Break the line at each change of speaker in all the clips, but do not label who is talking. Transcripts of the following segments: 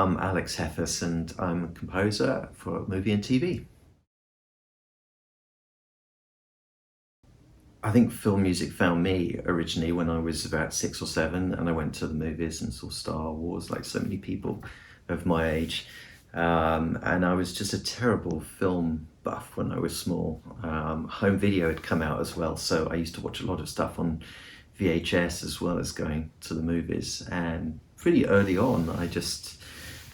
I'm Alex Heffes and I'm a composer for movie and TV. I think film music found me originally when I was about 6 or 7 and I went to the movies and saw Star Wars like so many people of my age. And I was just a terrible film buff when I was small. Home video had come out as well, so I used to watch a lot of stuff on VHS as well as going to the movies. And pretty early on,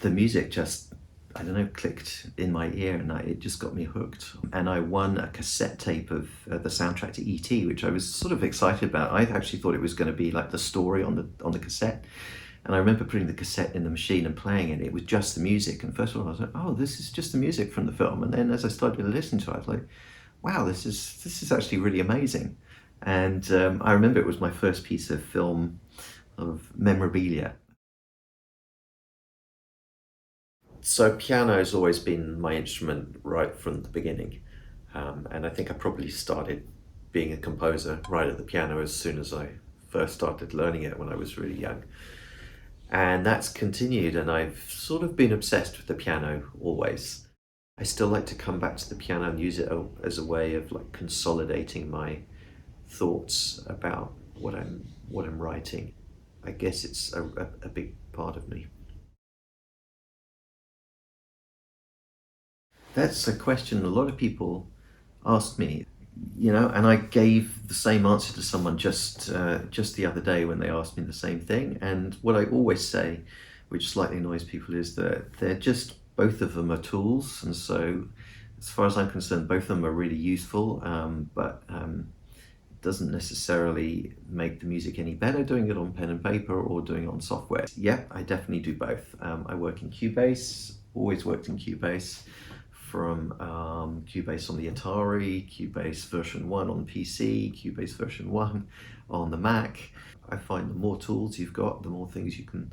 the music just, I don't know, clicked in my ear and it just got me hooked. And I won a cassette tape of the soundtrack to E.T., which I was sort of excited about. I actually thought it was going to be like the story on the cassette. And I remember putting the cassette in the machine and playing it. It was just the music. And first of all, I was like, oh, this is just the music from the film. And then as I started to listen to it, I was like, wow, this is actually really amazing. And I remember it was my first piece of film of memorabilia. So piano's always been my instrument right from the beginning. And I think I probably started being a composer right at the piano as soon as I first started learning it when I was really young. And that's continued, and I've sort of been obsessed with the piano always. I still like to come back to the piano and use it as a way of like consolidating my thoughts about what I'm writing. I guess it's a big part of me. That's a question a lot of people ask me, and I gave the same answer to someone just the other day when they asked me the same thing. And what I always say, which slightly annoys people, is that they're just both of them are tools, and so as far as I'm concerned, both of them are really useful. But it doesn't necessarily make the music any better doing it on pen and paper or doing it on software. Yeah, I definitely do both. I work in Cubase, always worked in Cubase, from Cubase on the Atari, Cubase version 1 on PC, Cubase version 1 on the Mac. I find the more tools you've got, the more things you can,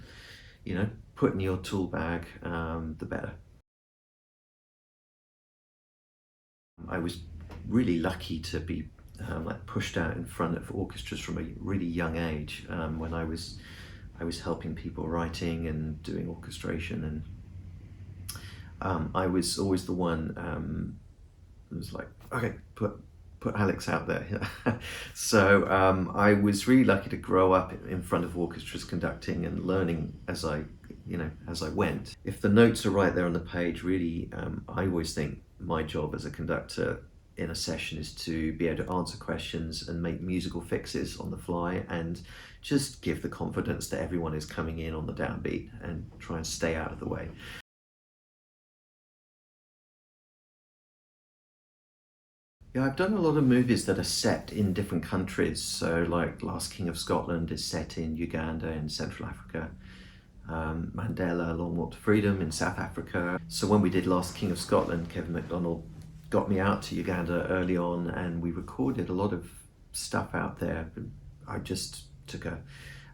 put in your tool bag, the better. I was really lucky to be like pushed out in front of orchestras from a really young age, when I was helping people writing and doing orchestration, and I was always the one who was like, okay, put Alex out there. So I was really lucky to grow up in front of orchestras conducting and learning as I went. If the notes are right there on the page, really, I always think my job as a conductor in a session is to be able to answer questions and make musical fixes on the fly and just give the confidence that everyone is coming in on the downbeat and try and stay out of the way. Yeah, I've done a lot of movies that are set in different countries. So, like Last King of Scotland is set in Uganda in Central Africa. Mandela, Long Walk to Freedom in South Africa. So when we did Last King of Scotland, Kevin MacDonald got me out to Uganda early on, and we recorded a lot of stuff out there. I just took a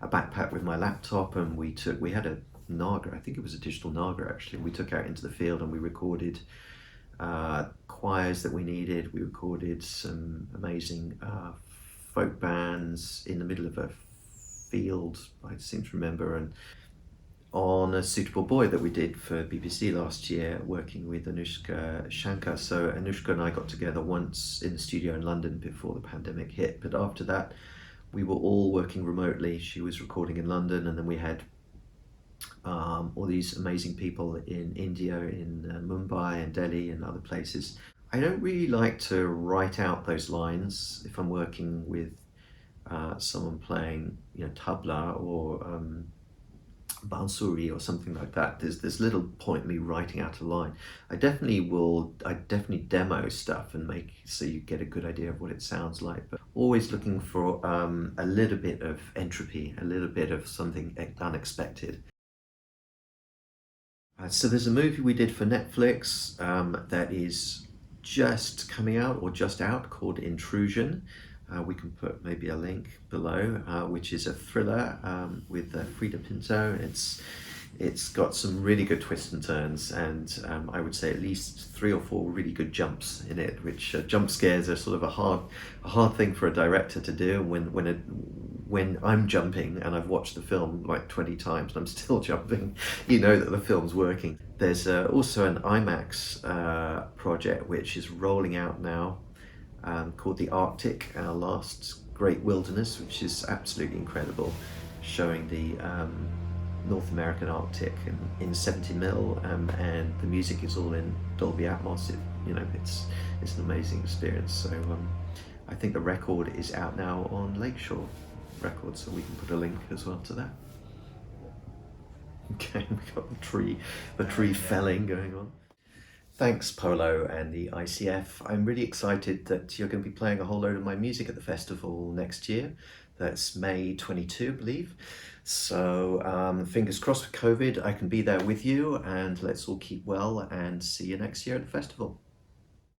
backpack with my laptop, and we had a Naga. I think it was a digital Naga actually. We took out into the field and we recorded choirs that we needed. We recorded some amazing folk bands in the middle of a field, I seem to remember, and on A Suitable Boy that we did for BBC last year, working with Anushka Shankar. So Anushka and I got together once in the studio in London before the pandemic hit, but after that we were all working remotely. She was recording in London, and then we had all these amazing people in India, in Mumbai and Delhi and other places. I don't really like to write out those lines if I'm working with someone playing, tabla or bansuri or something like that. There's little point me writing out a line. I definitely demo stuff and make so you get a good idea of what it sounds like, but always looking for a little bit of entropy, a little bit of something unexpected. So there's a movie we did for Netflix that is just coming out or just out called Intrusion. We can put maybe a link below, which is a thriller with Frida Pinto. It's got some really good twists and turns, and I would say at least 3 or 4 really good jumps in it. Which jump scares are sort of a hard thing for a director to do. When I'm jumping and I've watched the film like 20 times and I'm still jumping, you know that the film's working. There's also an IMAX project which is rolling out now, called The Arctic, Our Last Great Wilderness, which is absolutely incredible, showing the North American Arctic in 70 mil, and the music is all in Dolby Atmos. It's an amazing experience. So I think the record is out now on Lakeshore Records, so we can put a link as well to that. Okay, we've got the tree felling going on. Thanks, Polo and the ICF. I'm really excited that you're going to be playing a whole load of my music at the festival next year. That's May 22, I believe. So fingers crossed with COVID, I can be there with you, and let's all keep well and see you next year at the festival.